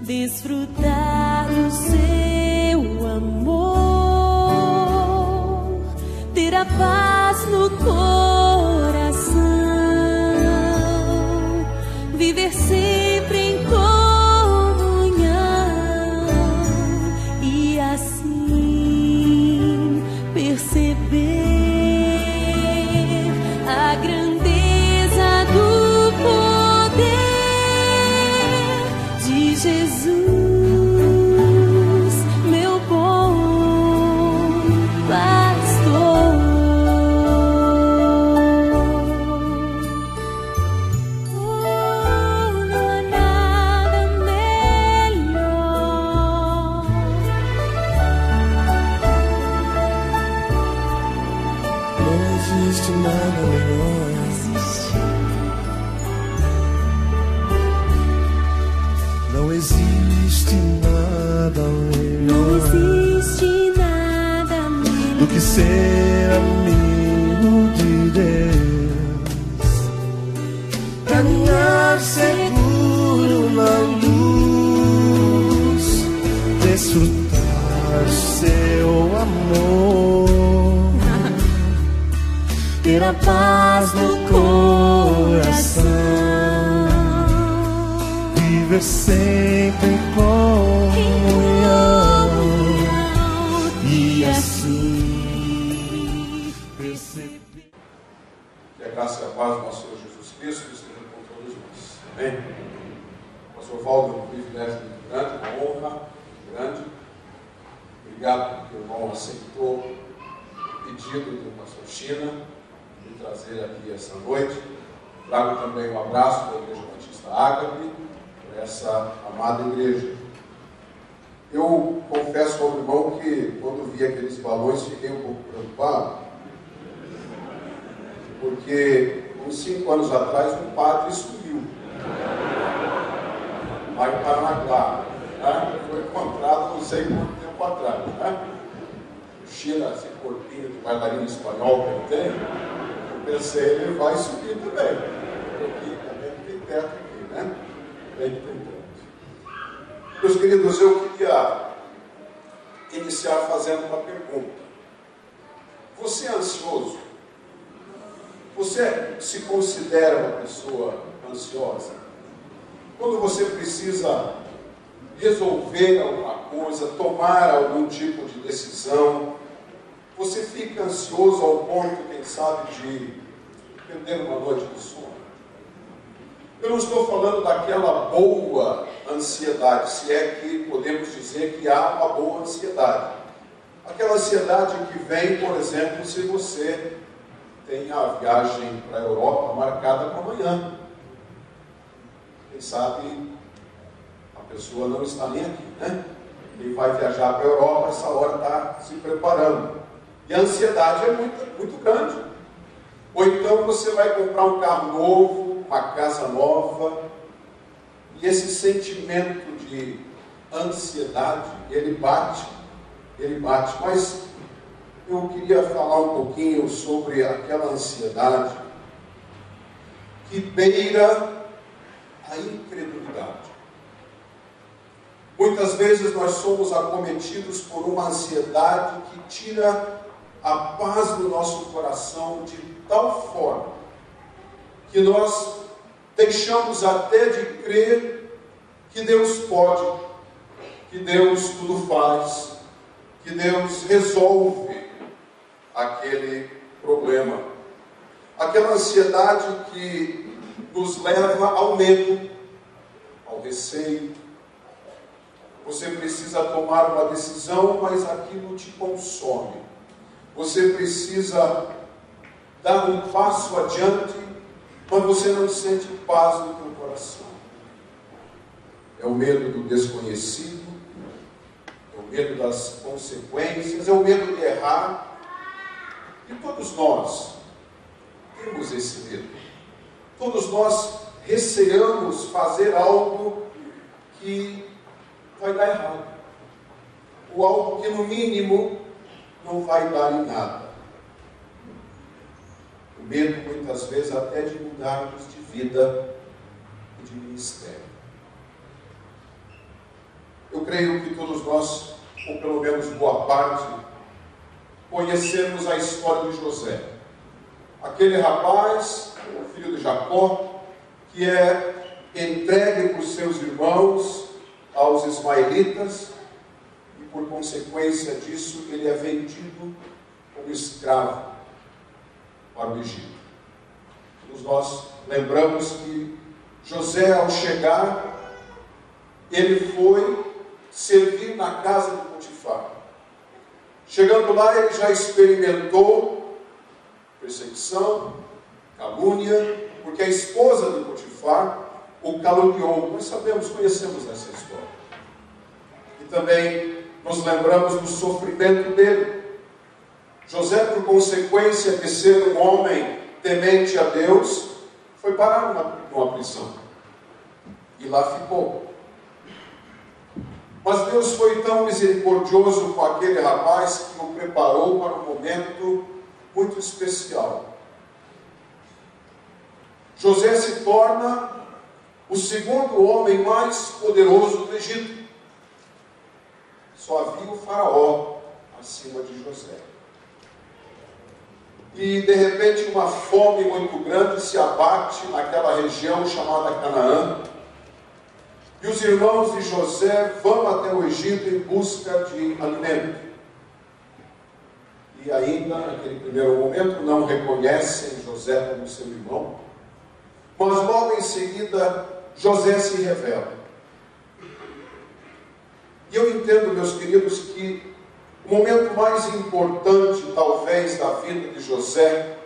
desfrutar do seu amor, ter a paz no coração, viver sempre em comunhão e assim perceber a grandeza do poder de Jesus, meu bom pastor. Oh, não há nada melhor. Não existe nada melhor. Não existe nada melhor. Não existe nada melhor do que ser amigo de Deus, caminhar seguro na luz, desfrutar seu amor, ter a paz no coração, viver sempre em comunhão e assim perceber. Que a graça e a paz do nosso Senhor Jesus Cristo esteja com todos nós. Amém? Pastor Valdo, é um privilégio muito grande, uma honra muito grande. Obrigado porque o irmão aceitou o pedido do pastor China de trazer aqui essa noite. Trago também um abraço da Igreja Batista Ágape para essa amada igreja. Eu confesso ao irmão que quando vi aqueles balões fiquei um pouco preocupado, porque uns 5 anos atrás um padre sumiu lá em Paranaguá, né? Foi encontrado não sei quanto tempo atrás, né? O China, esse corpinho de bailarino espanhol que ele tem, eu pensei, ele vai subir também. Aqui também tem teto aqui, né? Bem que tem teto. Meus queridos, eu queria iniciar fazendo uma pergunta. Você é ansioso? Você se considera uma pessoa ansiosa? Quando você precisa resolver alguma coisa, tomar algum tipo de decisão, você fica ansioso ao ponto, quem sabe, de perder uma noite de sono? Eu não estou falando daquela boa ansiedade, se é que podemos dizer que há uma boa ansiedade. Aquela ansiedade que vem, por exemplo, se você tem a viagem para a Europa marcada para amanhã. Quem sabe a pessoa não está nem aqui, né? Quem vai viajar para a Europa, essa hora está se preparando. E a ansiedade é muito grande. Ou então você vai comprar um carro novo, uma casa nova, e esse sentimento de ansiedade, ele bate. Mas eu queria falar um pouquinho sobre aquela ansiedade que beira a incredulidade. Muitas vezes nós somos acometidos por uma ansiedade que tira a paz do nosso coração de tal forma que nós deixamos até de crer que Deus pode, que Deus tudo faz, que Deus resolve aquele problema. Aquela ansiedade que nos leva ao medo, ao receio. Você precisa tomar uma decisão, mas aquilo te consome. Você precisa dar um passo adiante, mas você não sente paz no teu coração. É o medo do desconhecido, é o medo das consequências, é o medo de errar. E todos nós temos esse medo. Todos nós receamos fazer algo que vai dar errado. Ou algo que, no mínimo, não vai dar em nada. O medo, muitas vezes, até de mudarmos de vida e de ministério. creio que todos nós, ou pelo menos boa parte, conhecemos a história de José. Aquele rapaz, o filho de Jacó, que é entregue por seus irmãos aos ismaelitas, e por consequência disso ele é vendido como escravo para o Egito. Todos nós lembramos que José, ao chegar, ele foi servir na casa de Potifar. Chegando lá, ele já experimentou perseguição, calúnia, porque a esposa de Potifar o caluniou. Nós sabemos, conhecemos essa história. E também nos lembramos do sofrimento dele. José, por consequência de ser um homem temente a Deus, foi parar numa prisão. E lá ficou. Mas Deus foi tão misericordioso com aquele rapaz que o preparou para um momento muito especial. José se torna o segundo homem mais poderoso do Egito. Só havia o faraó acima de José. E de repente uma fome muito grande se abate naquela região chamada Canaã. E os irmãos de José vão até o Egito em busca de alimento. E ainda, naquele primeiro momento, não reconhecem José como seu irmão. Mas logo em seguida, José se revela. E eu entendo, meus queridos, que o momento mais importante, talvez, da vida de José,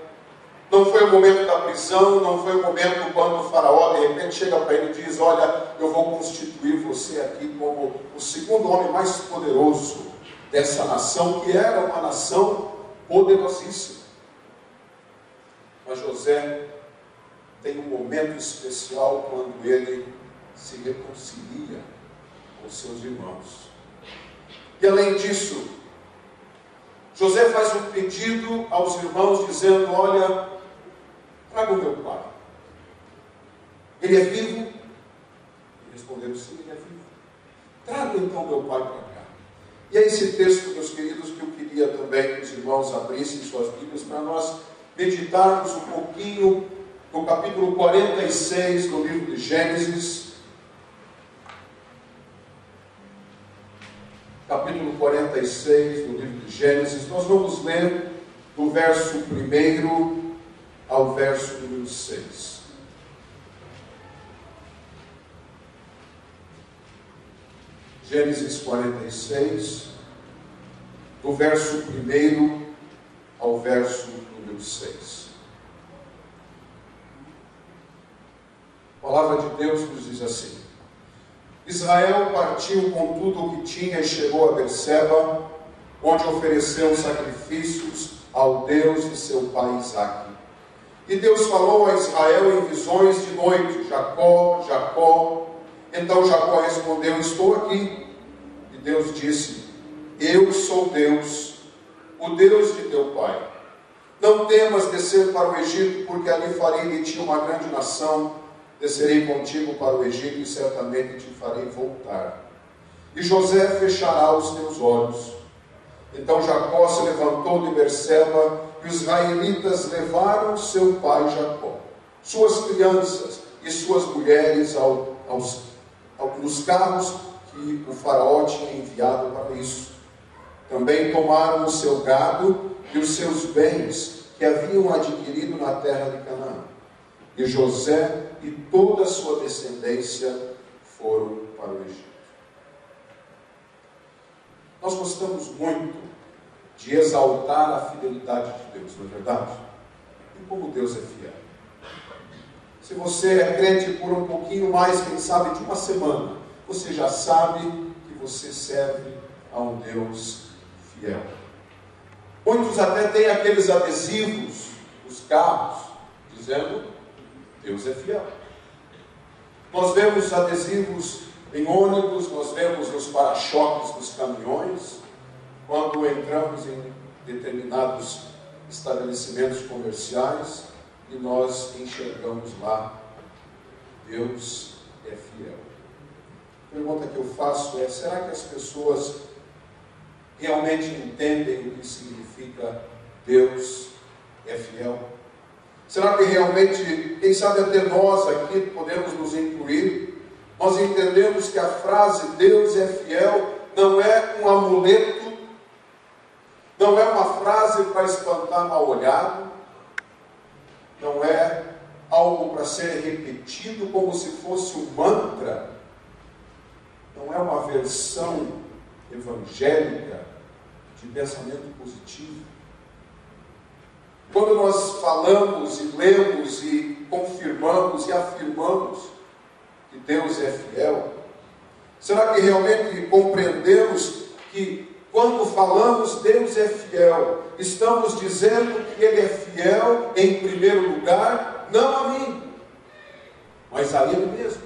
não foi o momento da prisão, não foi o momento quando o faraó, de repente, chega para ele e diz: olha, eu vou constituir você aqui como o segundo homem mais poderoso dessa nação, que era uma nação poderosíssima. Mas José tem um momento especial quando ele se reconcilia com seus irmãos. E além disso, José faz um pedido aos irmãos dizendo: olha, traga o meu pai. Ele é vivo? E responderam: sim, ele é vivo. Traga então meu pai para cá. E é esse texto, meus queridos, que eu queria também que os irmãos abrissem suas Bíblias para nós meditarmos um pouquinho no capítulo 46 do livro de Gênesis. Capítulo 46 do livro de Gênesis. Nós vamos ler do verso 1 ao verso número 6. Gênesis 46, do verso 1 ao verso número 6. A palavra de Deus nos diz assim: Israel partiu com tudo o que tinha e chegou a Berseba, onde ofereceu sacrifícios ao Deus de seu pai Isaque. E Deus falou a Israel em visões de noite: Jacó, Jacó. Então Jacó respondeu: estou aqui. E Deus disse: eu sou Deus, o Deus de teu pai. Não temas descer para o Egito, porque ali farei de ti uma grande nação. Descerei contigo para o Egito e certamente te farei voltar. E José fechará os teus olhos. Então Jacó se levantou de Berseba, e os israelitas levaram seu pai Jacó, suas crianças e suas mulheres nos carros que o faraó tinha enviado para isso. Também tomaram o seu gado e os seus bens que haviam adquirido na terra de Canaã. E José e toda a sua descendência foram para o Egito. Nós gostamos muito de exaltar a fidelidade de Deus, não é verdade? E como Deus é fiel. Se você é crente por um pouquinho mais, quem sabe de uma semana, você já sabe que você serve a um Deus fiel. Muitos até têm aqueles adesivos nos carros, dizendo: Deus é fiel. Nós vemos adesivos em ônibus, nós vemos nos para-choques dos caminhões, quando entramos em determinados estabelecimentos comerciais e nós enxergamos lá: Deus é fiel. A pergunta que eu faço é: será que as pessoas realmente entendem o que significa Deus é fiel? Será que realmente, quem sabe até nós aqui podemos nos incluir, nós entendemos que a frase Deus é fiel não é um amuleto, não é uma frase para espantar mal-olhado, não é algo para ser repetido como se fosse um mantra, não é uma versão evangélica de pensamento positivo. Quando nós falamos e lemos e confirmamos e afirmamos que Deus é fiel, será que realmente compreendemos que quando falamos Deus é fiel, estamos dizendo que Ele é fiel em primeiro lugar, não a mim, mas a Ele mesmo?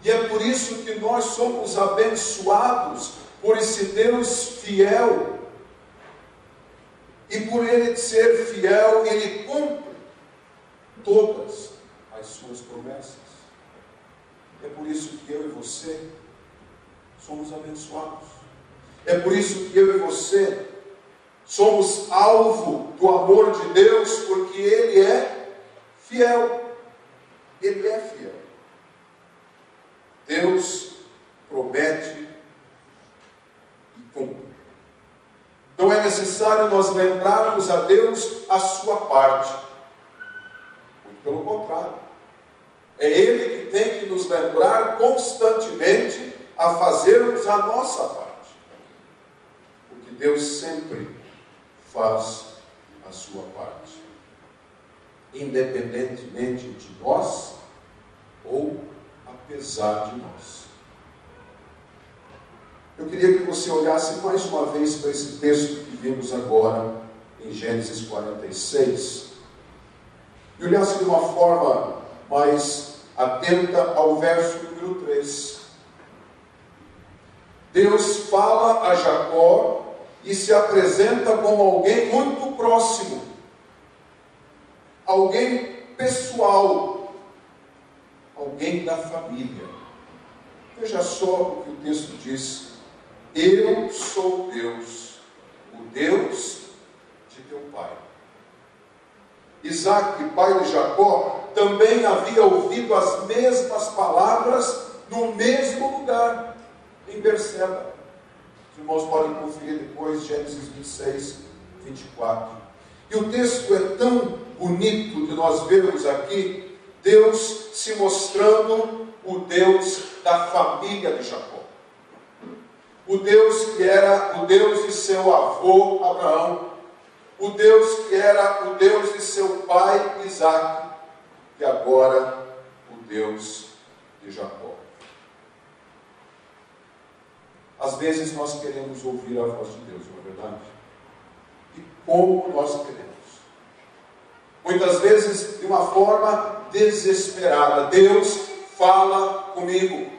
E é por isso que nós somos abençoados por esse Deus fiel. E por Ele ser fiel, Ele cumpre todas as suas promessas. É por isso que eu e você somos abençoados. É por isso que eu e você somos alvo do amor de Deus, porque Ele é fiel. Ele é fiel. Deus promete e cumpre. Não é necessário nós lembrarmos a Deus a sua parte. Muito pelo contrário. É Ele que tem que nos lembrar constantemente a fazermos a nossa parte. Porque Deus sempre faz a sua parte. Independentemente de nós ou apesar de nós. Eu queria que você olhasse mais uma vez para esse texto que vimos agora em Gênesis 46 e olhasse de uma forma mais atenta ao verso número 3. Deus fala a Jacó e se apresenta como alguém muito próximo, alguém pessoal, alguém da família. Veja só o que o texto diz: eu sou Deus, o Deus de teu pai. Isaac, pai de Jacó, também havia ouvido as mesmas palavras no mesmo lugar, em Berseba. Os irmãos podem conferir depois, Gênesis 26, 24. E o texto é tão bonito de nós vermos aqui Deus se mostrando o Deus da família de Jacó. O Deus que era o Deus de seu avô Abraão, o Deus que era o Deus de seu pai Isaac, e agora o Deus de Jacó. Às vezes nós queremos ouvir a voz de Deus, não é verdade? E como nós queremos. Muitas vezes de uma forma desesperada. Deus, fala comigo.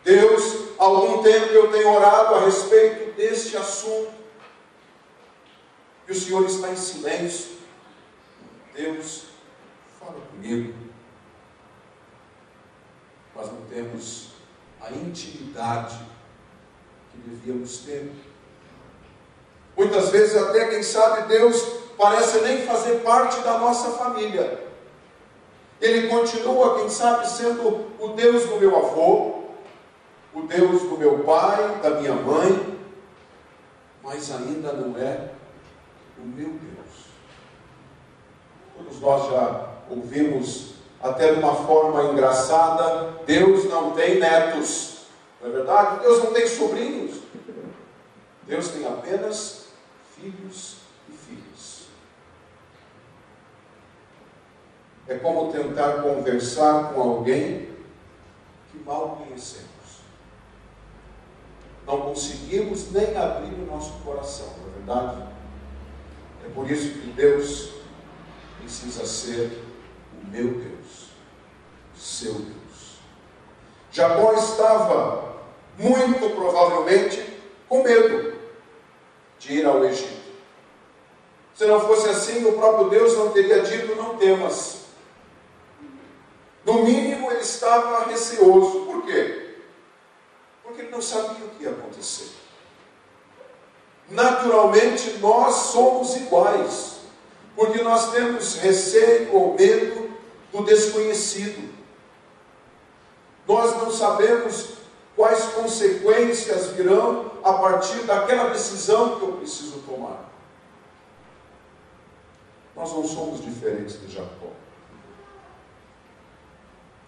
Deus, há algum tempo eu tenho orado a respeito deste assunto, e o Senhor está em silêncio. Deus, fala comigo. Nós não temos a intimidade que devíamos ter. Muitas vezes até, quem sabe, Deus parece nem fazer parte da nossa família. Ele continua, quem sabe, sendo o Deus do meu avô, o Deus do meu pai, da minha mãe, mas ainda não é o meu Deus. Todos nós já ouvimos, até de uma forma engraçada, Deus não tem netos. Não é verdade? Deus não tem sobrinhos. Deus tem apenas filhos e filhas. É como tentar conversar com alguém que mal conhecemos. Não conseguimos nem abrir o nosso coração, não é verdade? É por isso que Deus precisa ser o meu Deus, o seu Deus. Jacó estava, muito provavelmente, com medo de ir ao Egito. Se não fosse assim, o próprio Deus não teria dito: não temas. No mínimo, ele estava receoso. Por quê? Porque ele não sabia o que ia acontecer. Naturalmente, nós somos iguais, porque nós temos receio ou medo do desconhecido. Nós não sabemos quais consequências virão a partir daquela decisão que eu preciso tomar. Nós não somos diferentes de Jacó.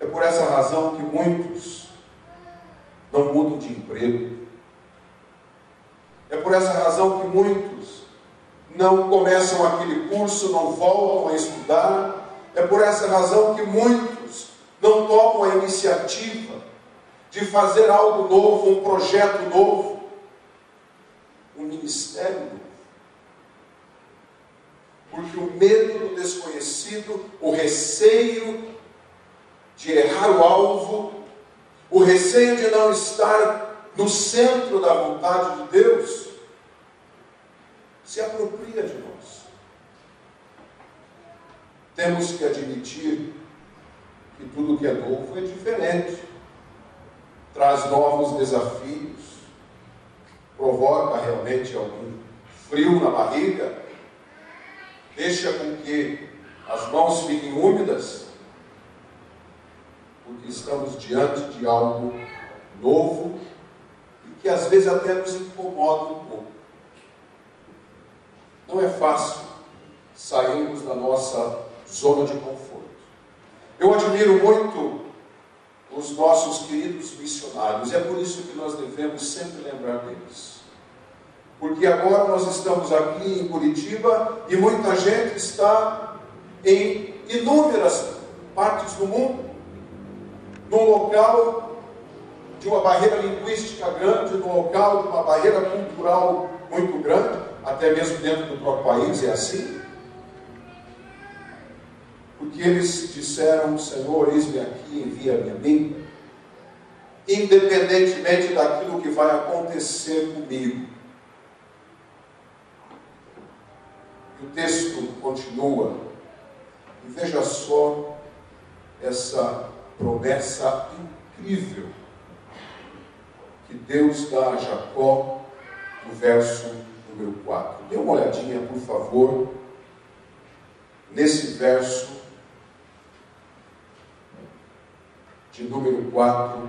É por essa razão que muitos não mudam de emprego. É por essa razão que muitos não começam aquele curso, não voltam a estudar. É por essa razão que muitos não tomam a iniciativa de fazer algo novo, um projeto novo, um ministério novo. Porque o medo do desconhecido, o receio de errar o alvo, o receio de não estar no centro da vontade de Deus, se apropria de nós. Temos que admitir que tudo que é novo é diferente, traz novos desafios, provoca realmente algum frio na barriga, deixa com que as mãos fiquem úmidas, porque estamos diante de algo novo e que às vezes até nos incomoda um pouco. Não é fácil sairmos da nossa zona de conforto. Eu admiro muito os nossos queridos missionários, é por isso que nós devemos sempre lembrar deles. Porque agora nós estamos aqui em Curitiba e muita gente está em inúmeras partes do mundo, num local de uma barreira linguística grande, num local de uma barreira cultural muito grande, até mesmo dentro do próprio país é assim. Porque eles disseram: Senhor, eis-me aqui, envia-me a mim, independentemente daquilo que vai acontecer comigo. O texto continua, e veja só essa promessa incrível que Deus dá a Jacó no verso número 4. Dê uma olhadinha, por favor, nesse verso de número 4,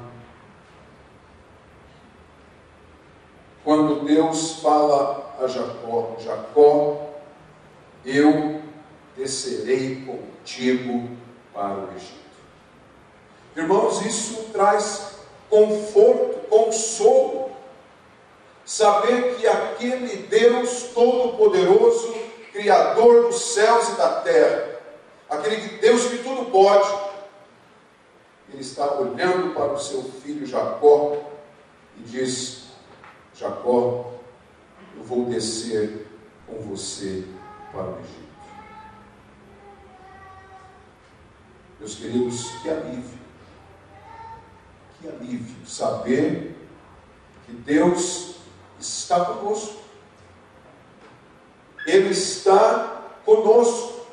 quando Deus fala a Jacó: Jacó, eu descerei contigo para o Egito. Irmãos, isso traz conforto, consolo, saber que aquele Deus Todo-Poderoso, Criador dos céus e da terra, aquele Deus que tudo pode, Ele está olhando para o seu filho Jacó e diz: Jacó, eu vou descer com você para o Egito. Meus queridos, que alívio saber que Deus está conosco. Ele está conosco.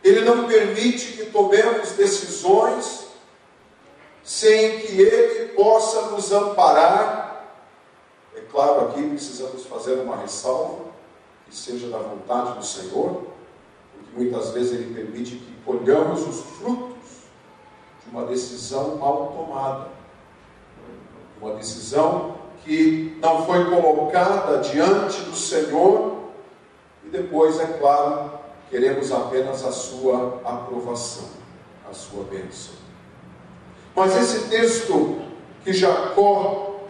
Ele não permite que tomemos decisões sem que Ele possa nos amparar. É claro, aqui precisamos fazer uma ressalva, que seja da vontade do Senhor, porque muitas vezes Ele permite que colhamos os frutos de uma decisão mal tomada, uma decisão que não foi colocada diante do Senhor, e depois, é claro, queremos apenas a sua aprovação, a sua bênção. Mas esse texto que Jacó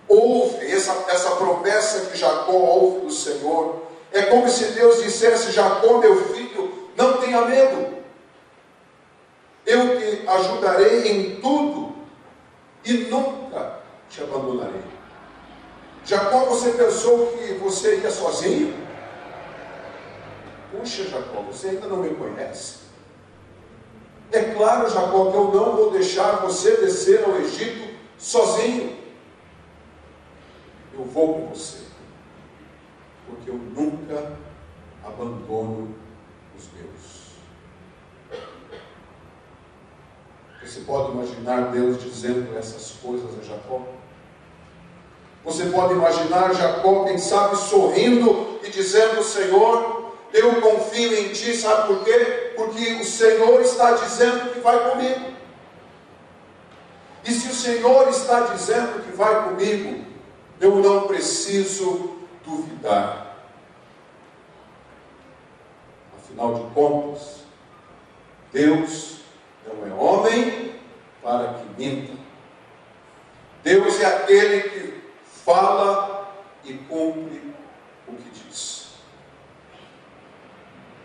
ouve, essa promessa que Jacó ouve do Senhor, é como se Deus dissesse: Jacó, meu filho, não tenha medo, eu te ajudarei em tudo e nunca te abandonarei. Jacó, você pensou que você ia sozinho? Puxa, Jacó, você ainda não me conhece. É claro, Jacó, que eu não vou deixar você descer ao Egito sozinho. Eu vou com você, porque eu nunca abandono os meus. Você pode imaginar Deus dizendo essas coisas a Jacó? Você pode imaginar Jacó, quem sabe, sorrindo e dizendo: Senhor, eu confio em Ti, sabe por quê? Porque o Senhor está dizendo que vai comigo. E se o Senhor está dizendo que vai comigo, eu não preciso duvidar. Afinal de contas, Deus não é homem para que minta. Deus é aquele que fala e cumpre o que diz.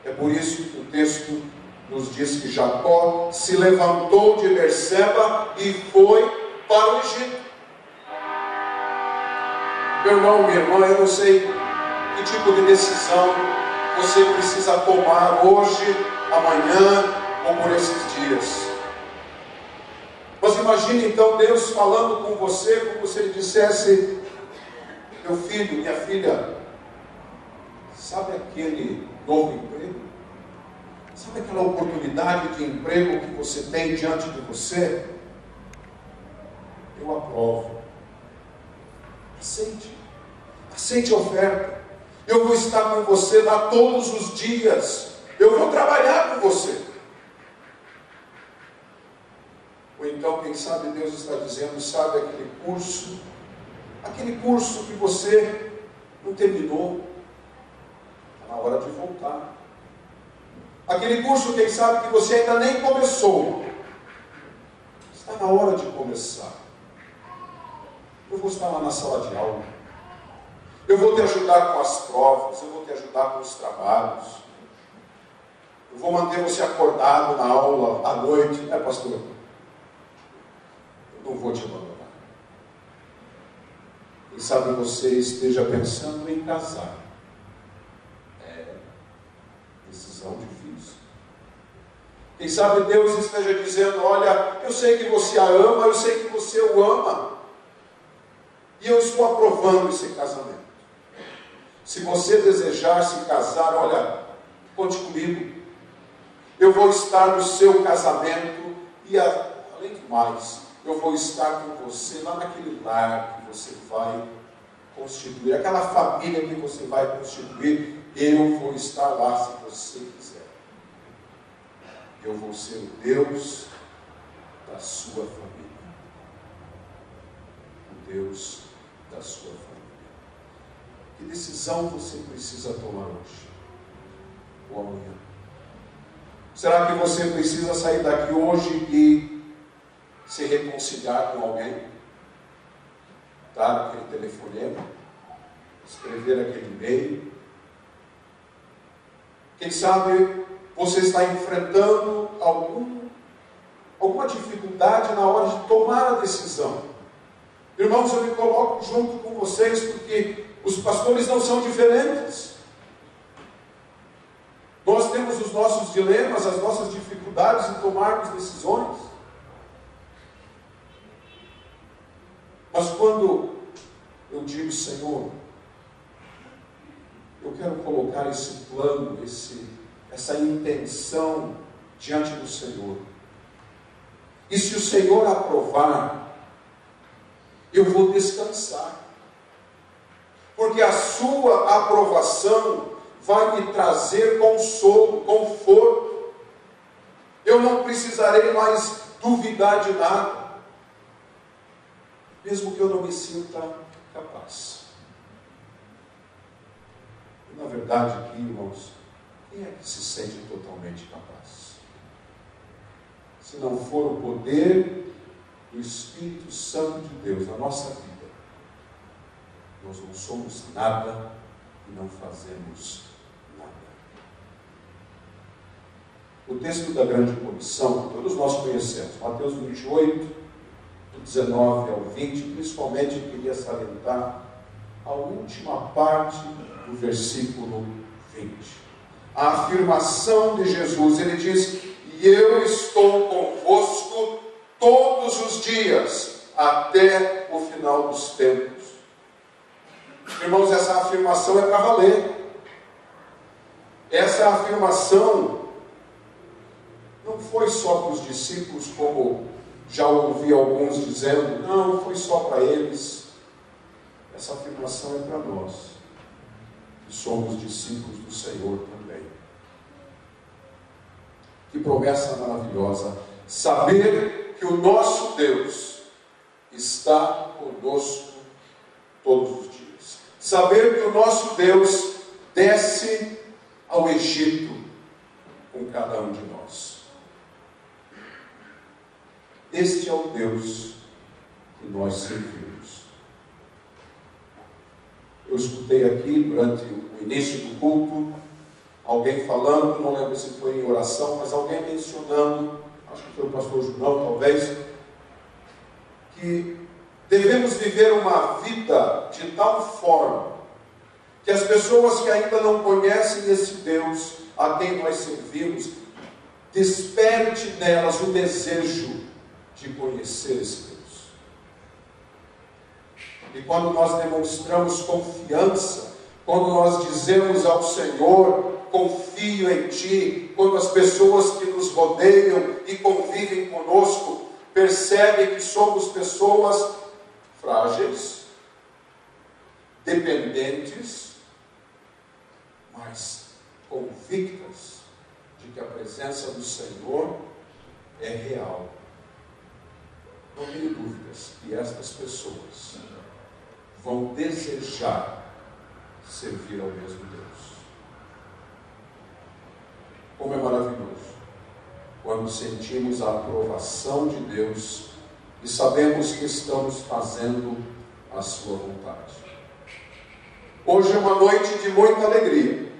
É por isso que o texto nos diz que Jacó se levantou de Berseba e foi para o Egito. Meu irmão, minha irmã, eu não sei que tipo de decisão você precisa tomar hoje, amanhã ou por esses dias. Mas imagine então Deus falando com você como se Ele dissesse: meu filho, minha filha, sabe aquele novo emprego? Sabe aquela oportunidade de emprego que você tem diante de você? Eu aprovo. Aceite. Aceite a oferta. Eu vou estar com você lá todos os dias. Eu vou trabalhar com você. Ou então, quem sabe, Deus está dizendo: sabe aquele curso que você não terminou, está na hora de voltar. Aquele curso, quem sabe, que você ainda nem começou, está na hora de começar. Eu vou estar lá na sala de aula. Eu vou te ajudar com as provas, eu vou te ajudar com os trabalhos. Eu vou manter você acordado na aula à noite, né, pastor? Eu não vou te abandonar. Quem sabe você esteja pensando em casar. Decisão difícil. Quem sabe Deus esteja dizendo: olha, eu sei que você a ama, eu sei que você o ama, e eu estou aprovando esse casamento. Se você desejar se casar, olha, conte comigo. Eu vou estar no seu casamento e, além do mais, eu vou estar com você lá naquele lar que você vai constituir, aquela família que você vai constituir. Eu vou estar lá se você quiser. Eu vou ser o Deus da sua família. O Deus da sua família. Que decisão você precisa tomar hoje? Ou amanhã? Será que você precisa sair daqui hoje e se reconciliar com alguém? Dar aquele telefonema? Escrever aquele e-mail? Quem sabe você está enfrentando alguma dificuldade na hora de tomar a decisão. Irmãos, eu me coloco junto com vocês porque os pastores não são diferentes. Nós temos os nossos dilemas, as nossas dificuldades em tomarmos decisões. Mas quando eu digo: Senhor, eu quero colocar esse plano, essa intenção diante do Senhor. E se o Senhor aprovar, eu vou descansar. Porque a sua aprovação vai me trazer consolo, conforto. Eu não precisarei mais duvidar de nada, mesmo que eu não me sinta capaz. Na verdade, aqui, irmãos, quem é que se sente totalmente capaz? Se não for o poder do Espírito Santo de Deus na nossa vida, nós não somos nada e não fazemos nada. O texto da grande comissão, todos nós conhecemos, Mateus 28, do 19 ao 20, principalmente eu queria salientar a última parte do versículo 20. A afirmação de Jesus, ele diz: e eu estou convosco todos os dias, até o final dos tempos. Irmãos, essa afirmação é para valer. Essa afirmação não foi só para os discípulos como Já ouvi alguns dizendo, não, foi só para eles. Essa afirmação é para nós, que somos discípulos do Senhor também. Que promessa maravilhosa, saber que o nosso Deus está conosco todos os dias. Saber que o nosso Deus desce ao Egito com cada um de nós. Este é o Deus que nós servimos. Eu escutei aqui durante o início do culto alguém falando, não lembro se foi em oração, mas alguém mencionando, acho que foi o pastor Junão talvez, que devemos viver uma vida de tal forma que as pessoas que ainda não conhecem esse Deus a quem nós servimos, desperte nelas o desejo de conhecer esse Deus. E quando nós demonstramos confiança, quando nós dizemos ao Senhor, confio em Ti, quando as pessoas que nos rodeiam e convivem conosco percebem que somos pessoas frágeis, dependentes, mas convictas de que a presença do Senhor é real. Não tenho dúvidas que estas pessoas vão desejar servir ao mesmo Deus. Como é maravilhoso quando sentimos a aprovação de Deus e sabemos que estamos fazendo a sua vontade. Hoje é uma noite de muita alegria.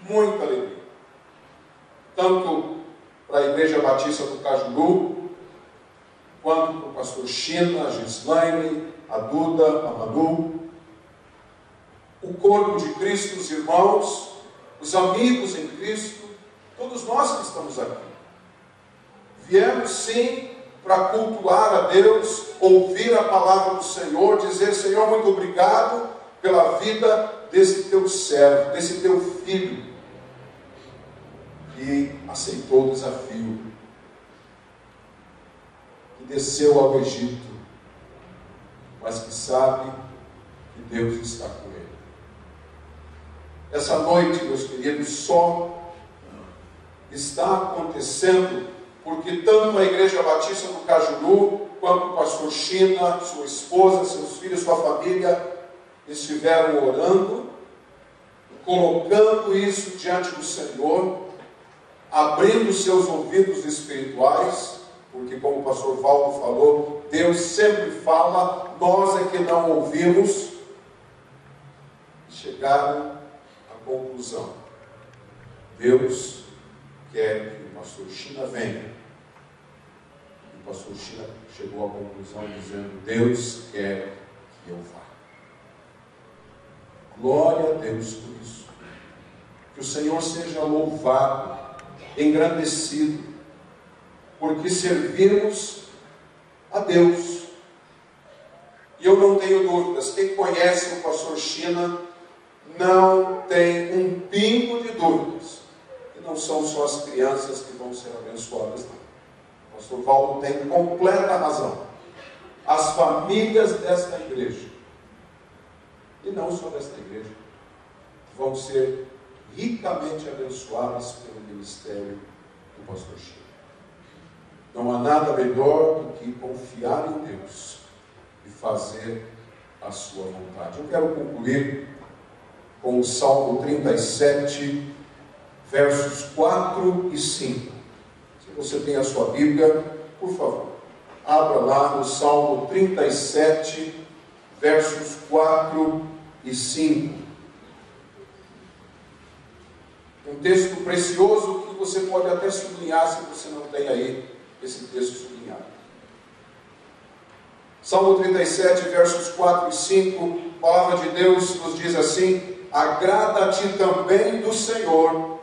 Muita alegria. Tanto para a Igreja Batista do Cajuru, quanto para o pastor China, a Gislaine, a Duda, a Manu, o corpo de Cristo, os irmãos, os amigos em Cristo, todos nós que estamos aqui. Viemos sim para cultuar a Deus, ouvir a palavra do Senhor, dizer, Senhor, muito obrigado pela vida desse teu servo, desse teu filho, que aceitou o desafio, que desceu ao Egito, mas que sabe que Deus está com ele. Essa noite, meus queridos, só está acontecendo porque tanto a Igreja Batista do Cajuru, quanto o pastor China, sua esposa, seus filhos, sua família, estiveram orando, colocando isso diante do Senhor, abrindo seus ouvidos espirituais, porque como o pastor Valdo falou, Deus sempre fala, nós é que não ouvimos. Chegaram à conclusão, Deus quer que o pastor China venha. O pastor China chegou à conclusão dizendo, Deus quer que eu vá. Glória a Deus por isso. Que o Senhor seja louvado, engrandecido, porque servimos a Deus. E eu não tenho dúvidas, quem conhece o pastor China não tem um pingo de dúvidas. E não são só as crianças que vão ser abençoadas, não. O pastor Valdo tem completa razão. As famílias desta igreja, e não só desta igreja, vão ser ricamente abençoadas pelo ministério do pastor Chico. Não há nada melhor do que confiar em Deus e fazer a sua vontade. Eu quero concluir com o Salmo 37, versos 4 e 5. Se você tem a sua Bíblia, por favor, abra lá no Salmo 37, versos 4 e 5. Um texto precioso que você pode até sublinhar se você não tem aí esse texto sublinhado. Salmo 37, versos 4 e 5, a palavra de Deus nos diz assim: agrada-te também do Senhor,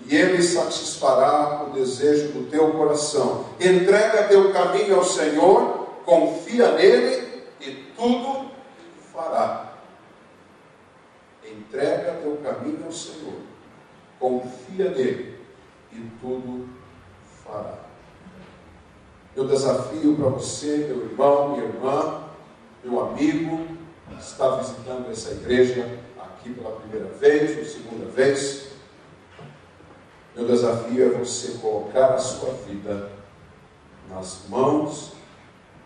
e Ele satisfará o desejo do teu coração. Entrega teu caminho ao Senhor, confia nele e tudo fará. Entrega teu caminho ao Senhor, confia nele e tudo fará. Meu desafio para você, meu irmão, minha irmã, meu amigo, que está visitando essa igreja aqui pela primeira vez ou segunda vez, meu desafio é você colocar a sua vida nas mãos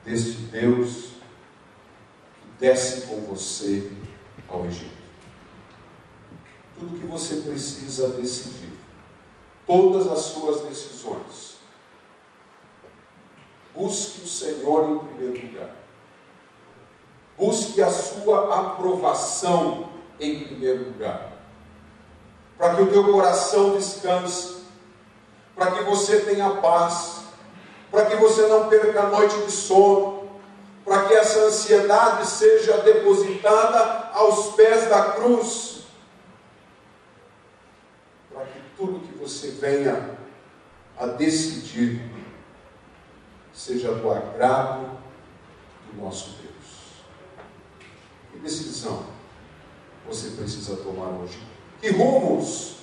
deste Deus que desce com você ao Egito. Tudo que você precisa decidir, todas as suas decisões, busque o Senhor em primeiro lugar. Busque a sua aprovação em primeiro lugar. Para que o teu coração descanse, para que você tenha paz, para que você não perca a noite de sono, para que essa ansiedade seja depositada aos pés da cruz, para que tudo que você venha a decidir seja do agrado do nosso Deus. Que decisão você precisa tomar hoje? Que rumos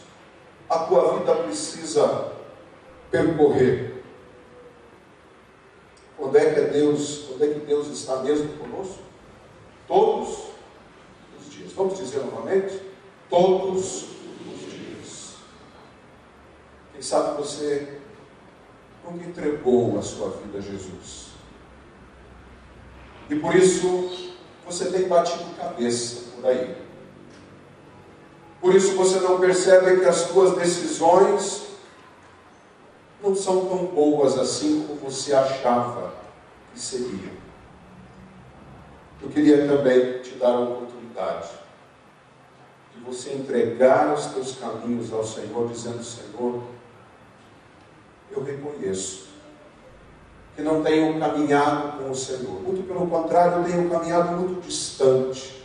a tua vida precisa percorrer? Quando é que Deus está mesmo conosco? Todos os dias. Vamos dizer novamente? Todos os dias. Quem sabe você nunca entregou a sua vida a Jesus. E por isso você tem batido cabeça por aí. Por isso você não percebe que as tuas decisões não são tão boas assim como você achava que seriam. Eu queria também te dar a oportunidade de você entregar os teus caminhos ao Senhor, dizendo: Senhor, eu reconheço que não tenho caminhado com o Senhor. Muito pelo contrário, eu tenho caminhado muito distante.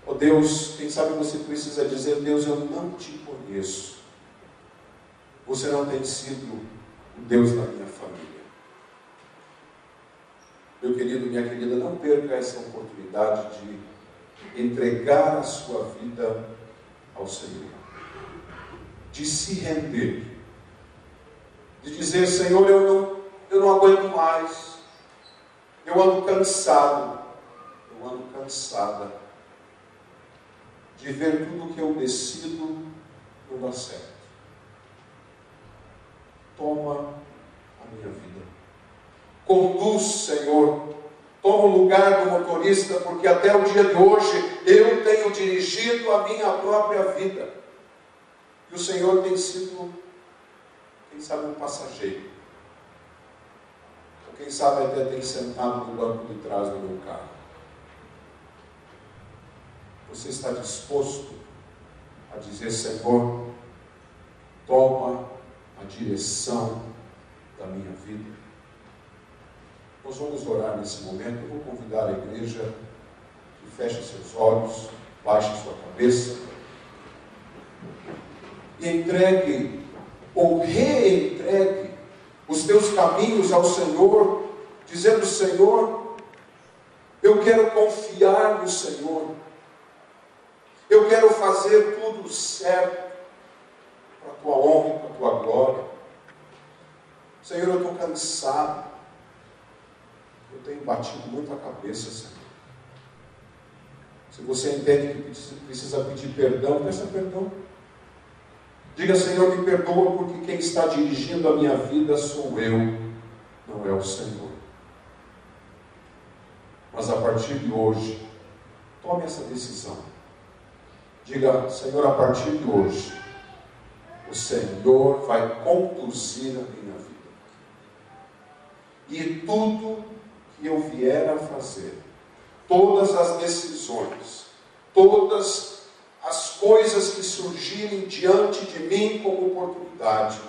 Oh Deus, quem sabe você precisa dizer: Deus, eu não te conheço. Você não tem sido o Deus da minha família. Meu querido, minha querida, não perca essa oportunidade de entregar a sua vida ao Senhor. De se render. De dizer: Senhor, eu não aguento mais. Eu ando cansado. Eu ando cansada de ver tudo que eu decido não dá certo. Toma a minha vida. Conduz, Senhor. Toma o lugar do motorista, porque até o dia de hoje eu tenho dirigido a minha própria vida. E o Senhor tem sido, quem sabe, um passageiro. Ou quem sabe até tem sentado no banco de trás do meu carro. Você está disposto a dizer: Senhor, toma a direção da minha vida? Nós vamos orar nesse momento. Eu vou convidar a igreja que feche seus olhos, baixe sua cabeça e entregue ou reentregue os teus caminhos ao Senhor, dizendo: Senhor, eu quero confiar no Senhor. Eu quero fazer tudo certo para a tua honra e para a tua glória. Senhor, eu estou cansado. Eu tenho batido muito a cabeça, Senhor. Se você entende que precisa pedir perdão, peça perdão. Diga: Senhor, me perdoa, porque quem está dirigindo a minha vida sou eu, não é o Senhor. Mas a partir de hoje, tome essa decisão. Diga: Senhor, a partir de hoje, o Senhor vai conduzir a minha vida. E tudo que eu vier a fazer, todas as decisões, todas as coisas que surgirem diante de mim como oportunidade,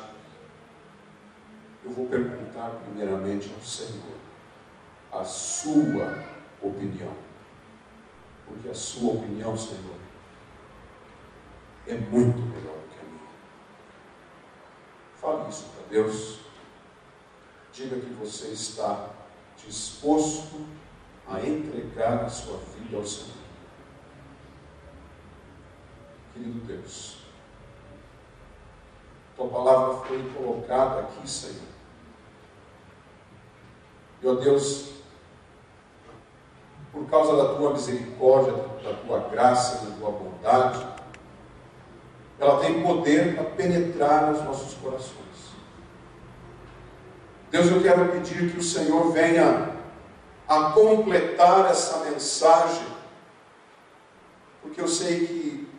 eu vou perguntar primeiramente ao Senhor a sua opinião. Porque a sua opinião, Senhor, é muito melhor do que a minha. Fale isso para Deus. Diga que você está disposto a entregar a sua vida ao Senhor. Querido Deus, tua palavra foi colocada aqui, Senhor, E, ó Deus, por causa da tua misericórdia, da tua graça, da tua bondade, ela tem poder para penetrar nos nossos corações. Deus, eu quero pedir que o Senhor venha a completar essa mensagem, porque eu sei que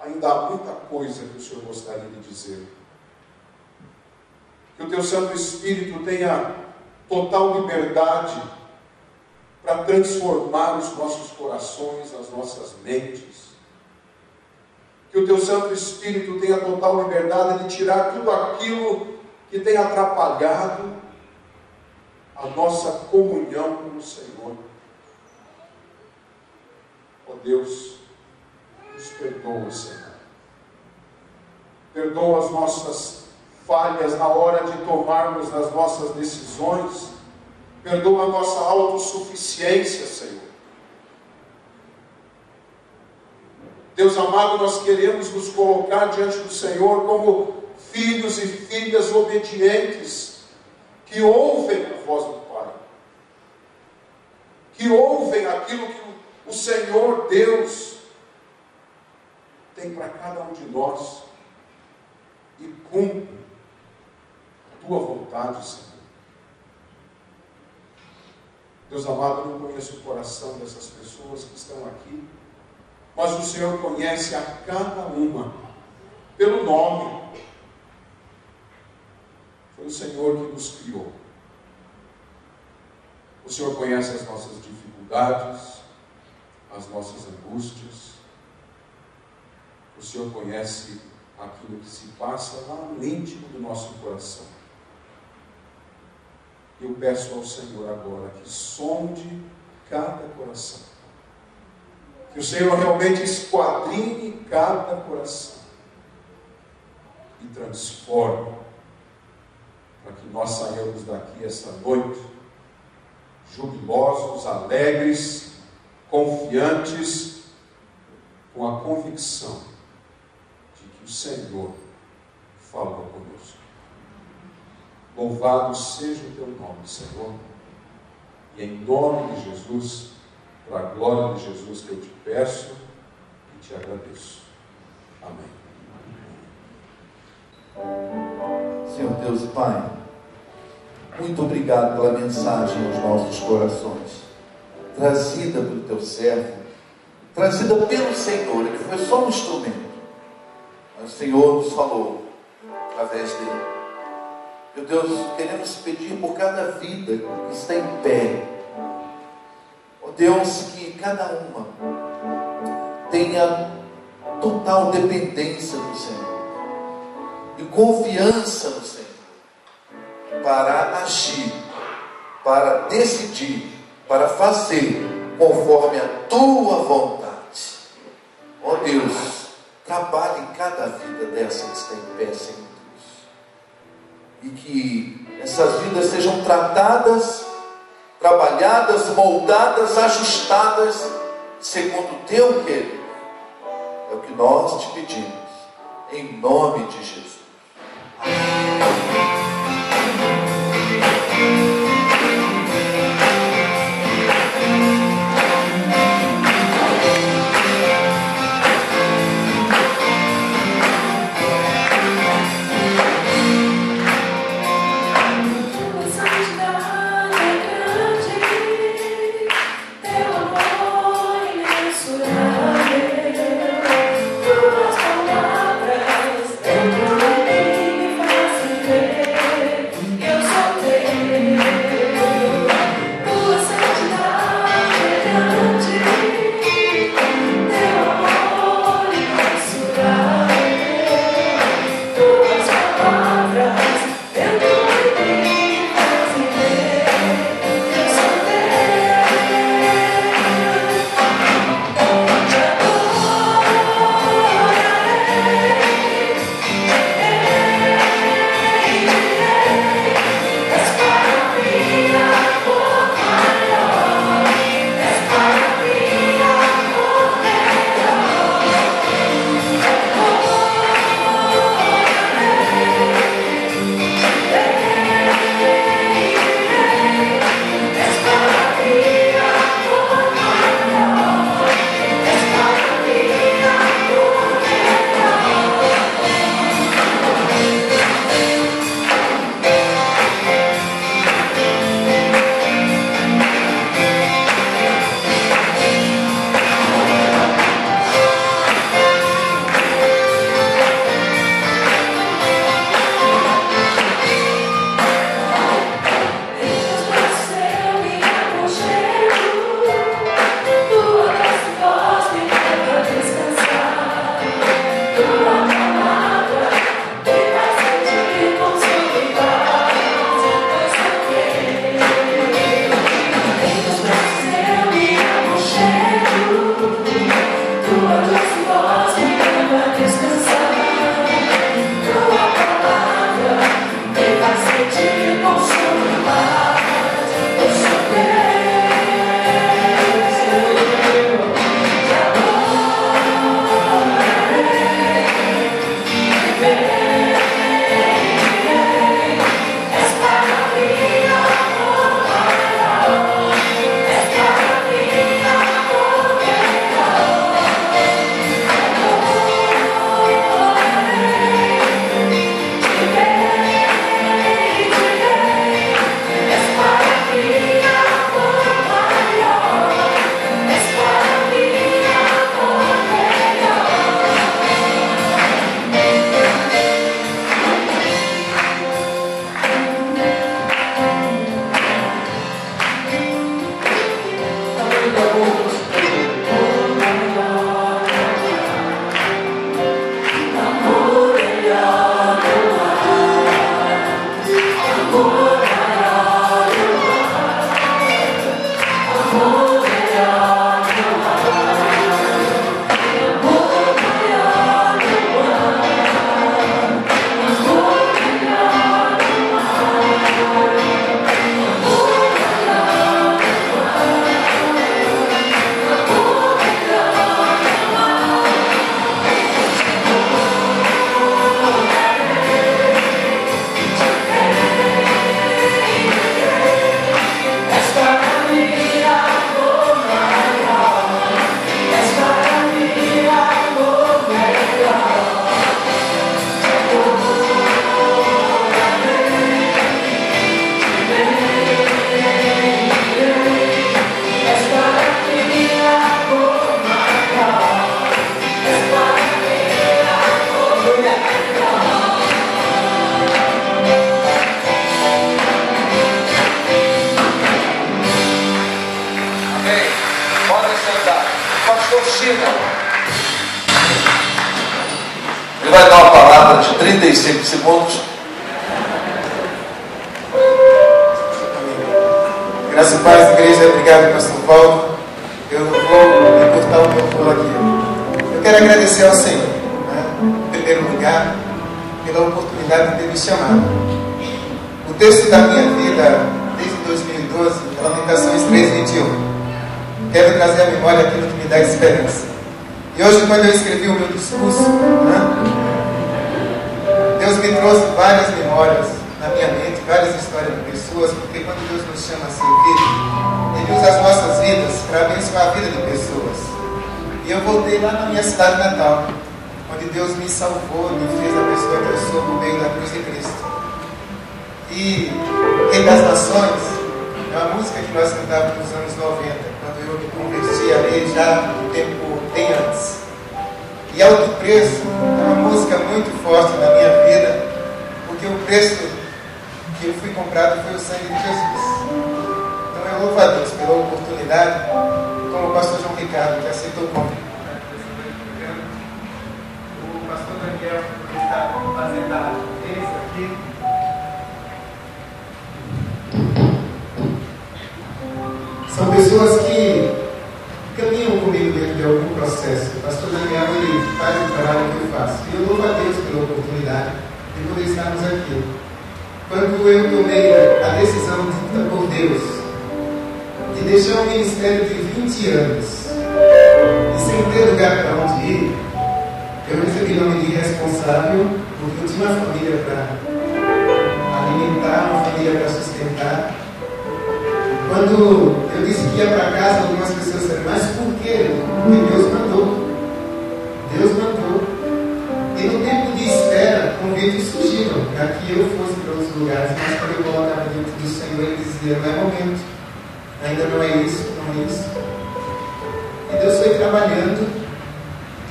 ainda há muita coisa que o Senhor gostaria de dizer. Que o teu Santo Espírito tenha total liberdade para transformar os nossos corações, as nossas mentes. Que o teu Santo Espírito tenha total liberdade de tirar tudo aquilo que tem atrapalhado a nossa comunhão com o Senhor. Ó Deus, nos perdoa, Senhor. Perdoa as nossas falhas na hora de tomarmos as nossas decisões. Perdoa a nossa autossuficiência, Senhor. Deus amado, nós queremos nos colocar diante do Senhor como filhos e filhas obedientes, que ouvem a voz do Pai, que ouvem aquilo que o Senhor Deus tem para cada um de nós e cumpre a tua vontade, Senhor. Deus amado, eu não conheço o coração dessas pessoas que estão aqui, mas o Senhor conhece a cada uma pelo nome. Foi o Senhor que nos criou. O Senhor conhece as nossas dificuldades, as nossas angústias. O Senhor conhece aquilo que se passa lá no íntimo do nosso coração. Eu peço ao Senhor agora que sonde cada coração. Que o Senhor realmente esquadrinhe cada coração e transforme, para que nós saiamos daqui esta noite jubilosos, alegres, confiantes, com a convicção de que o Senhor falou conosco. Louvado seja o teu nome, Senhor, e em nome de Jesus, para a glória de Jesus que eu te peço e te agradeço. Amém. Senhor Deus e Pai, muito obrigado pela mensagem aos nossos corações, trazida pelo teu servo, trazida pelo Senhor, ele foi só um instrumento, mas o Senhor nos falou através dele. Meu Deus, queremos pedir por cada vida que está em pé, ó Deus, que cada uma tenha total dependência do Senhor e confiança no Senhor, para agir, para decidir, para fazer conforme a tua vontade. Ó Deus, trabalhe em cada vida dessa que está em pé, Senhor Deus, e que essas vidas sejam tratadas, trabalhadas, moldadas, ajustadas segundo o teu querer. É o que nós te pedimos, em nome de Jesus. Tuas palavras dentro de mim me fazem China. Ele vai dar uma palavra de 35 segundos. Graças e paz, igreja. Obrigado, pastor Paulo. Eu vou encurtar o meu pulo aqui. Eu quero agradecer ao Senhor, né, em primeiro lugar, pela oportunidade de ter me chamado. O texto da minha vida, desde 2012, Lamentações 3:21. Quero trazer à memória aquilo que me dá esperança. E hoje, quando eu escrevi o meu discurso, né, Deus me trouxe várias memórias na minha mente, várias histórias de pessoas, porque quando Deus nos chama a servir, Ele usa as nossas vidas para abençoar a vida de pessoas. E eu voltei lá na minha cidade natal, onde Deus me salvou, me fez a pessoa que eu sou por meio da cruz de Cristo. E Rei das Nações é uma música que nós cantávamos nos anos 90, quando eu me converti ali já um tempo bem antes. E Alto Preço é uma música muito forte na minha vida, porque o preço que eu fui comprado foi o sangue de Jesus. Então eu louvo a Deus pela oportunidade, como o pastor João Ricardo, que aceitou o convite. O pastor Daniel, que está fazendo a bênção aqui. São pessoas que caminham comigo dentro de algum processo. O pastor Daniel, ele faz o trabalho que eu faço. E eu louvo a Deus pela oportunidade de poder estarmos aqui. Quando eu tomei a decisão dita por Deus de deixar um ministério de 20 anos e sem ter lugar para onde ir, eu recebi o nome de responsável, porque eu tinha uma família para alimentar, uma família para sustentar. Quando eu disse que ia para casa, algumas pessoas disseram, mas por quê? Porque Deus mandou. Deus mandou. E no tempo de espera, convites surgiram para que eu fosse para outros lugares, mas quando eu colocava diante do Senhor, ele dizia, não é momento. Ainda não é isso, não é isso. E Deus foi trabalhando.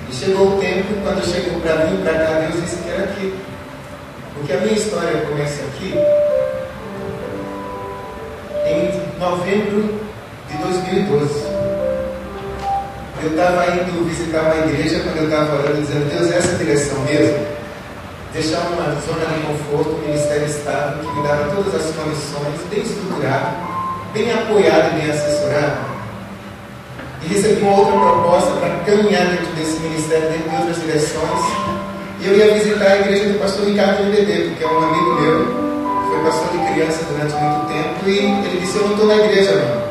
E chegou o tempo, quando chegou para mim, para cá, Deus disse que era aqui. Porque a minha história começa aqui. Em novembro de 2012, eu estava indo visitar uma igreja quando eu estava orando, dizendo, Deus, essa é a direção mesmo? Deixar uma zona de conforto, um ministério estável, que me dava todas as condições, bem estruturado, bem apoiado e bem assessorado. E recebi uma outra proposta para caminhar dentro desse ministério, dentro de outras direções. E eu ia visitar a igreja do pastor Ricardo MBD, porque é um amigo meu, foi pastor de criança durante muito tempo, e ele disse, eu não estou na igreja não,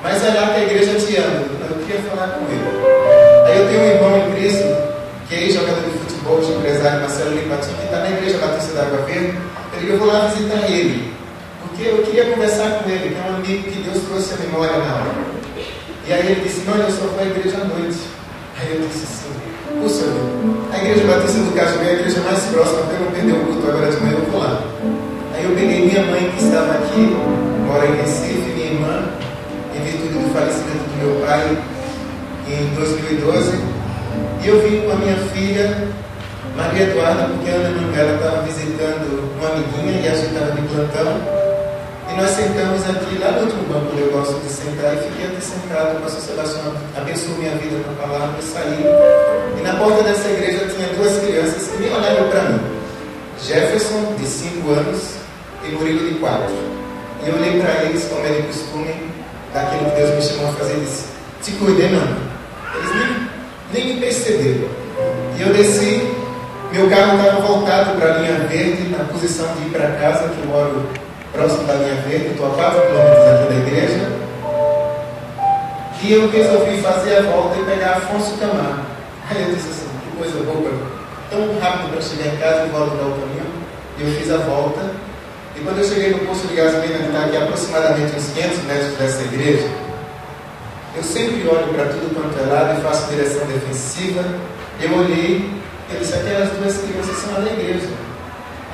mas vai lá que a igreja te ama. Eu queria falar com ele. Aí eu tenho um irmão em Cristo, que é jogador de futebol, de empresário, Marcelo Lipatinho, que está na igreja Batista da Água Verde. Eu digo, eu vou lá visitar ele, porque eu queria conversar com ele, que é um amigo que Deus trouxe a memória na hora. E aí ele disse, não, eu só vou à igreja à noite. Aí eu disse assim, puxa, a igreja Batista do Cajubé é a igreja mais próxima, para eu não perder o culto agora de manhã, eu vou lá. Aí eu peguei minha mãe, que estava aqui, mora em Recife, minha irmã, em virtude do falecimento do meu pai, em 2012, e eu vim com a minha filha, Maria Eduarda, porque a Ana Manuela estava visitando uma amiguinha e a gente estava de plantão, e nós sentamos aqui, lá no último banco onde eu gosto de sentar, e fiquei aqui sentado, o pastor Sebastião abençoou minha vida com a palavra, eu saí, e na porta dessa igreja tinha duas crianças que me olharam para mim, Jefferson, de 5 anos, e Murilo, de 4. E eu olhei para eles, como é de costume, daquilo que Deus me chamou a fazer, e disse, te cuidei, mano. Eles nem me perceberam. E eu desci, meu carro estava voltado para a linha verde, na posição de ir para casa, que eu moro próximo da linha verde, estou a 4 quilômetros aqui da igreja. E eu resolvi fazer a volta e pegar Afonso Camargo. Aí eu disse assim, que coisa boa, tão rápido para chegar em casa e voltar o caminho. E eu fiz a volta. E quando eu cheguei no posto de gasolina, que está aqui aproximadamente uns 500 metros dessa igreja, eu sempre olho para tudo quanto é lado e faço direção defensiva. Eu olhei, eu disse, aquelas duas crianças são lá na igreja.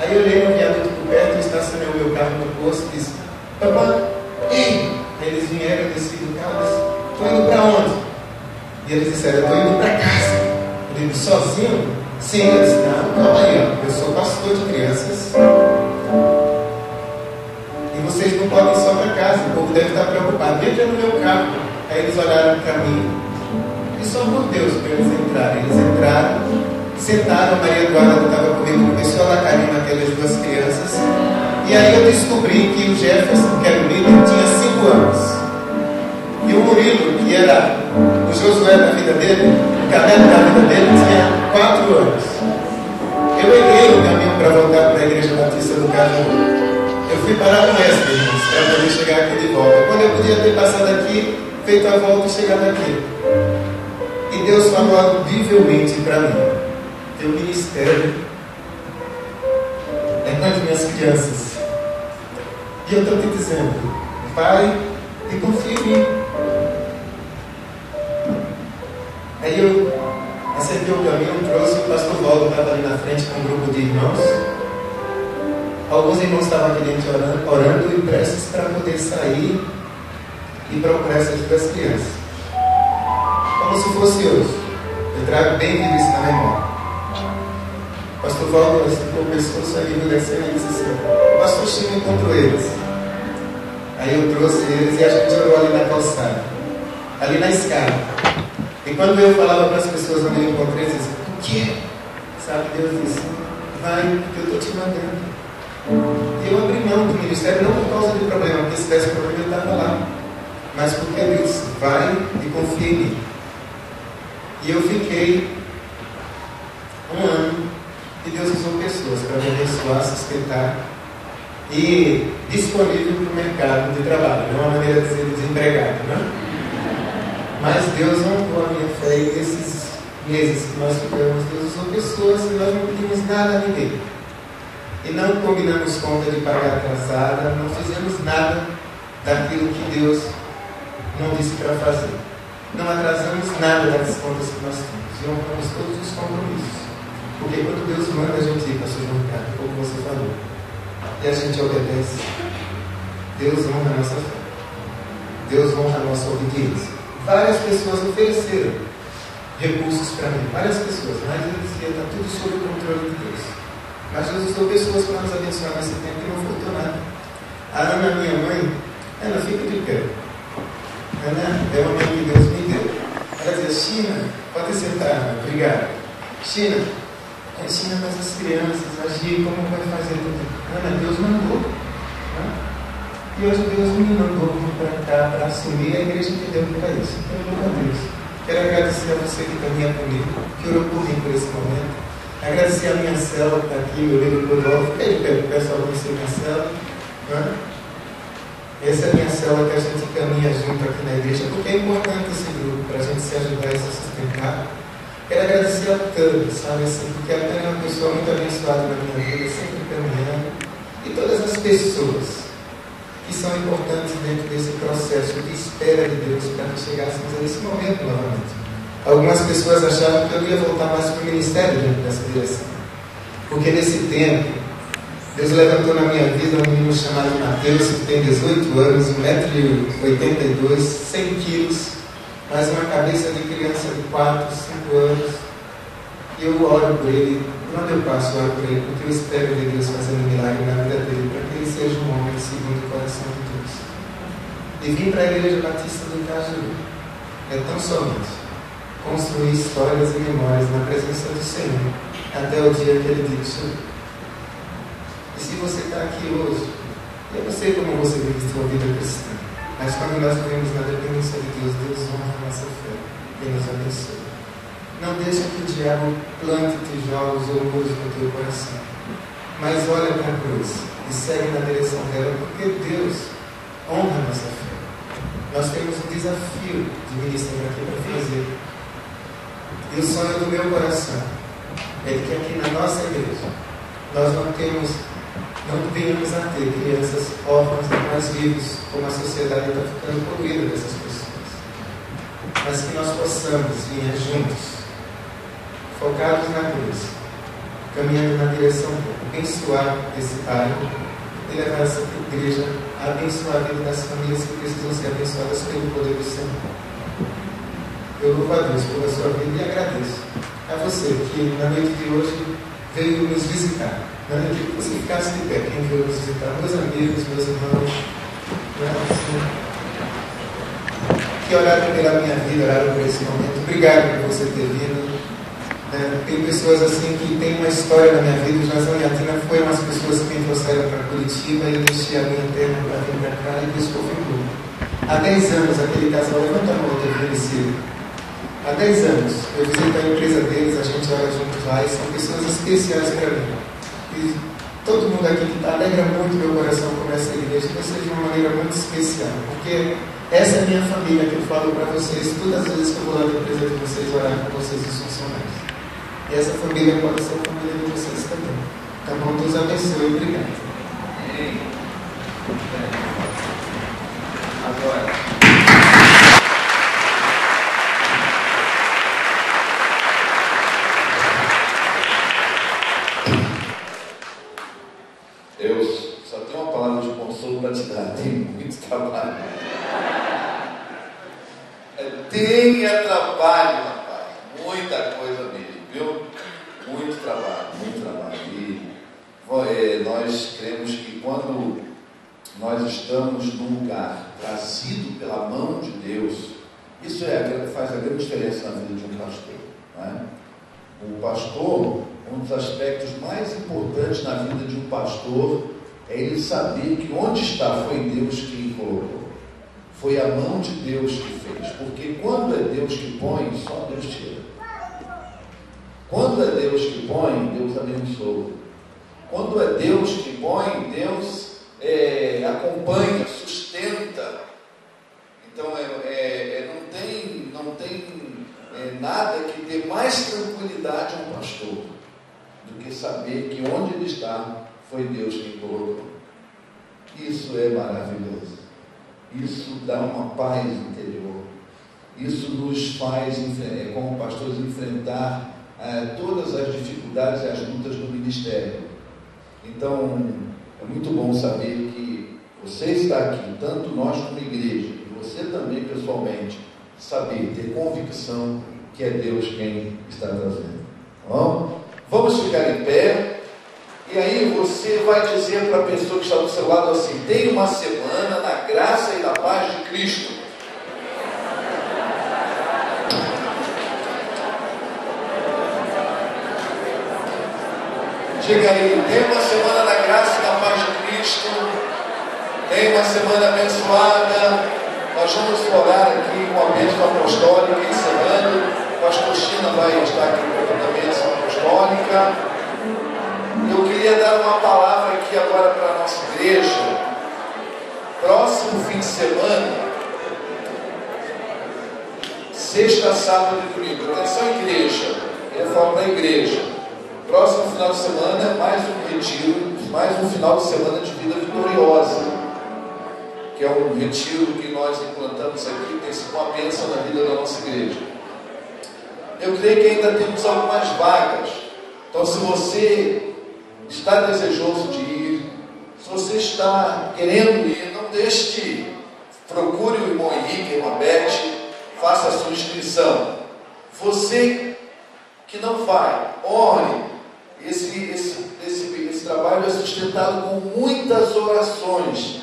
Aí eu olhei no viaduto por perto, estacionei o meu carro no posto e disse, papai, ei! Aí eles vieram, eu desci do carro e disse, estou indo para onde? E eles disseram, estou indo para casa. Eu digo, sozinho? Sim, eu disse, não, calma aí, eu sou pastor de crianças. Vocês não podem ir só para casa, o povo deve estar preocupado. Entra no meu carro. Aí eles olharam para mim. Eles só por Deus para eles entrarem. Eles entraram, sentaram, a Maria Eduarda estava comigo, começou a dar carinho naquelas duas crianças. E aí eu descobri que o Jefferson, que era o líder, tinha 5 anos. E o Murilo, que era o Josué da vida dele, o caderno da vida dele, tinha 4 anos. Eu errei o caminho para voltar para a Igreja Batista do Caju. Eu fui parar no Mestre, irmãos, para poder chegar aqui de volta. Quando eu podia ter passado aqui, feito a volta e chegado aqui. E Deus falou audivelmente para mim: teu ministério é com as minhas crianças. E eu estou te dizendo, vai e confia em mim. Aí eu acertei o caminho, trouxe o pastor Valdo, estava ali na frente com um grupo de irmãos. Alguns irmãos estavam aqui dentro orando e prestes para poder sair e procurar essas duas crianças. Como se fosse hoje. Eu trago bem vivo isso na memória. O pastor Valdo ficou o pescoço ali no descendo e disse assim: o pastor Chico encontrou eles. Aí eu trouxe eles e a gente orou ali na calçada, ali na escada. E quando eu falava para as pessoas onde eu encontrei, eles diziam: o quê? Sabe, Deus disse: vai, porque eu estou te mandando. E eu abri mão do ministério, não por causa do problema, porque se tivesse problema eu estava lá, mas porque ele disse: vai e confia em mim. E eu fiquei 1 ano e Deus usou pessoas para me abençoar, sustentar e disponível para o mercado de trabalho. Não é uma maneira de dizer desempregado, não? Mas Deus honrou a minha fé e nesses meses que nós ficamos, Deus usou pessoas e nós não pedimos nada a ninguém. E não combinamos conta de pagar atrasada, não fizemos nada daquilo que Deus não disse para fazer. Não atrasamos nada das contas que nós temos e honramos todos os compromissos. Porque quando Deus manda a gente ir para a sua vontade, como você falou, e a gente obedece, Deus honra a nossa fé. Deus honra a nossa obediência. Várias pessoas ofereceram recursos para mim, várias pessoas, mas eu dizia: está tudo sob o controle de Deus. Mas Deus usou pessoas para nos abençoar nesse tempo e não faltou nada. A Ana, minha mãe, ela fica de pé. Ana é uma mãe que Deus me deu. Ela dizia: China, pode sentar, Ana, obrigado. China, ensina mais as crianças a agir, como vai fazer tudo. Ana, Deus mandou. Né? E hoje Deus me mandou para cá para assumir a igreja que deu para isso. Então, eu louvo a Deus. Quero agradecer a você que caminha comigo, que orou por mim por esse momento. Agradecer a minha célula que está aqui, meu amigo Rodolfo. Fica aí, o pessoal conhecer a minha célula. Né? Essa é a minha célula que a gente caminha junto aqui na igreja, porque é importante esse grupo, para a gente se ajudar e se sustentar. Quero agradecer a Tânia, sabe assim, porque a Tânia é uma pessoa muito abençoada na minha vida, sempre caminhando. E todas as pessoas que são importantes dentro desse processo de espera de Deus para que chegássemos a esse momento novamente. Algumas pessoas achavam que eu ia voltar mais para o ministério dentro dessa direção. Porque nesse tempo, Deus levantou na minha vida um menino chamado Mateus, que tem 18 anos, 1,82 m, 100 quilos, mas uma cabeça de criança de 4, 5 anos. E eu oro por ele, quando eu passo, eu oro por ele, porque eu espero ver Deus fazendo um milagre na vida dele, para que ele seja um homem segundo o coração de Deus. E vim para a Igreja Batista do Caju. É tão somente construir histórias e memórias na presença do Senhor, até o dia que Ele diz: e se você está aqui hoje, eu não sei como você vive sua vida cristã, mas quando nós vivemos na dependência de Deus, Deus honra a nossa fé e nos abençoa. Não deixa que o diabo plante tijolos ou muros no teu coração, mas olha para a cruz e segue na direção dela, porque Deus honra a nossa fé. Nós temos um desafio de ministrar aqui para fazer. E o sonho do meu coração é que aqui na nossa igreja nós não venhamos a ter crianças órfãs mais vivos, como a sociedade está ficando poluída dessas pessoas, mas que nós possamos vir juntos, focados na cruz, caminhando na direção de abençoar esse pai e levar essa igreja a abençoar a vida das famílias que precisam ser abençoadas pelo poder do Senhor. Eu louvo a Deus pela sua vida e agradeço a você que na noite de hoje veio nos visitar. Na noite que você ficasse de pé, quem veio nos visitar? Meus amigos, meus irmãos. que oraram pela minha vida, oraram por esse momento. Obrigado por você ter vindo. Tem pessoas assim que têm uma história na minha vida. O Jasão e a Tina foram as pessoas que me trouxeram para Curitiba e eu deixei a minha terra para vir para cá e Deus confirmou. Há 10 anos, aquele casal, levanta a mão, eu oferecido. Há 10 anos, eu visito a empresa deles, a gente ora juntos lá e são pessoas especiais para mim. E todo mundo aqui que está alegra muito meu coração com essa igreja, que seja de uma maneira muito especial, porque essa é a minha família que eu falo para vocês, todas as vezes que eu vou lá na empresa de vocês, orar com vocês, os funcionários. E essa família pode ser a família de vocês também. Tá bom? Deus abençoe. Obrigado. Agora. Eu só tenho uma palavra de consolo para te dar. Tem muito trabalho. Tenha trabalho, rapaz. Muita coisa mesmo, viu? Muito trabalho, muito trabalho. E nós cremos que quando nós estamos num lugar trazido pela mão de Deus, isso faz a grande diferença na vida de um pastor. Não é? O pastor, um dos aspectos mais importantes na vida de um pastor é ele saber que onde está foi Deus quem colocou. Foi a mão de Deus que fez. Porque quando é Deus que põe, só Deus tira. Quando é Deus que põe, Deus abençoa. Quando é Deus que põe, Deus acompanha, sustenta. Então não tem nada que dê mais tranquilidade a um pastor do que saber que onde ele está foi Deus quem colocou. Isso é maravilhoso. Isso dá uma paz interior. Isso nos faz, como pastores, enfrentar todas as dificuldades e as lutas do ministério. Então, é muito bom saber que você está aqui, tanto nós como igreja, e você também pessoalmente, saber, ter convicção que é Deus quem está trazendo. Bom, vamos ficar em pé, e aí você vai dizer para a pessoa que está do seu lado assim: tenha uma semana na graça e na paz de Cristo. Diga aí, tenha uma semana na graça e na paz de Cristo, tenha uma semana abençoada. Nós vamos orar aqui com a bênção apostólica, encerrando. O pastor China vai estar aqui com a bênção apostólica. Eu queria dar uma palavra aqui agora para a nossa igreja. Próximo fim de semana, sexta, sábado e domingo. Atenção, igreja. Eu falo para a igreja. Próximo final de semana, mais um retiro, mais um final de semana de vida vitoriosa, que é um retiro que nós implantamos aqui, tem sido uma bênção na vida da nossa igreja. Eu creio que ainda temos algumas vagas. Então, se você está desejoso de ir, se você está querendo ir, não deixe de ir. Procure o irmão Henrique, a irmã Beth, faça a sua inscrição. Você que não vai, ore. Esse trabalho é sustentado com muitas orações.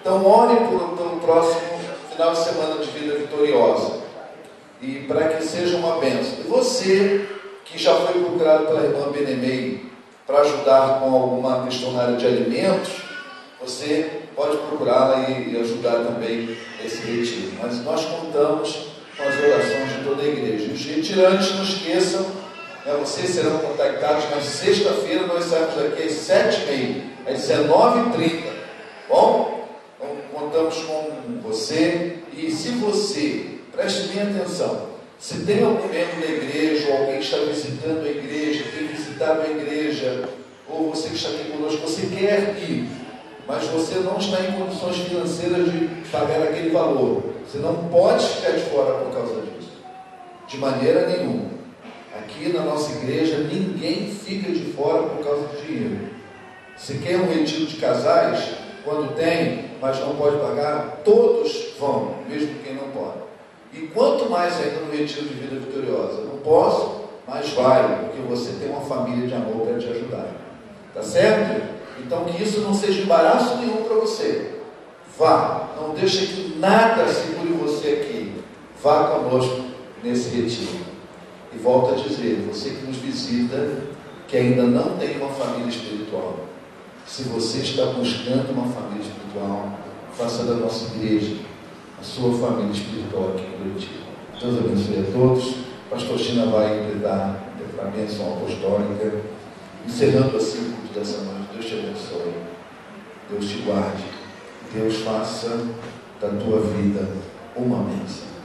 Então, ore pelo próximo final de semana de vida vitoriosa, e para que seja uma bênção. E você que já foi procurado pela irmã Benemei para ajudar com alguma questão na área de alimentos, você pode procurá-la e ajudar também esse retiro. Mas nós contamos com as orações de toda a igreja. Os retirantes, não esqueçam, vocês serão contactados na sexta-feira. Nós saímos daqui às 7h30, às 19h30. Bom? Então, contamos com você. E se você, preste bem atenção, se tem algum membro da igreja, ou alguém que está visitando a igreja, tem visitado a igreja, ou você que está aqui conosco, você quer ir, mas você não está em condições financeiras de pagar aquele valor, você não pode ficar de fora por causa disso, de maneira nenhuma. Aqui na nossa igreja, ninguém fica de fora por causa do dinheiro. Se quer um retiro de casais, quando tem, mas não pode pagar, todos vão, mesmo quem não pode. E quanto mais ainda no retiro de vida vitoriosa. Não posso, mas vai, porque você tem uma família de amor para te ajudar. Tá certo? Então que isso não seja embaraço nenhum para você. Vá, não deixe que nada segure você aqui. vá conosco nesse retiro. E volto a dizer, você que nos visita, que ainda não tem uma família espiritual, se você está buscando uma família espiritual, faça da nossa igreja a sua família espiritual aqui em Curitiba. Deus abençoe a todos. Pastor China vai dar a bênção apostólica, encerrando assim o culto dessa noite. Deus te abençoe, Deus te guarde, Deus faça da tua vida uma bênção.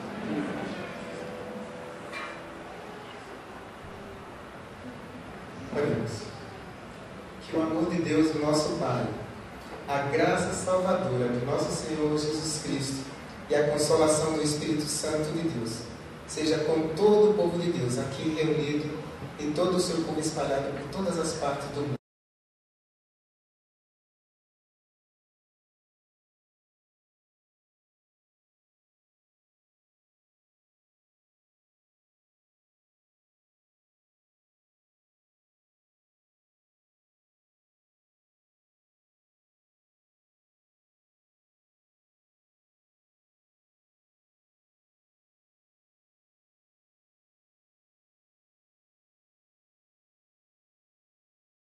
Oremos. Que o amor de Deus, o nosso Pai, a graça salvadora do nosso Senhor Jesus Cristo e a consolação do Espírito Santo de Deus seja com todo o povo de Deus aqui reunido e todo o seu povo espalhado por todas as partes do mundo.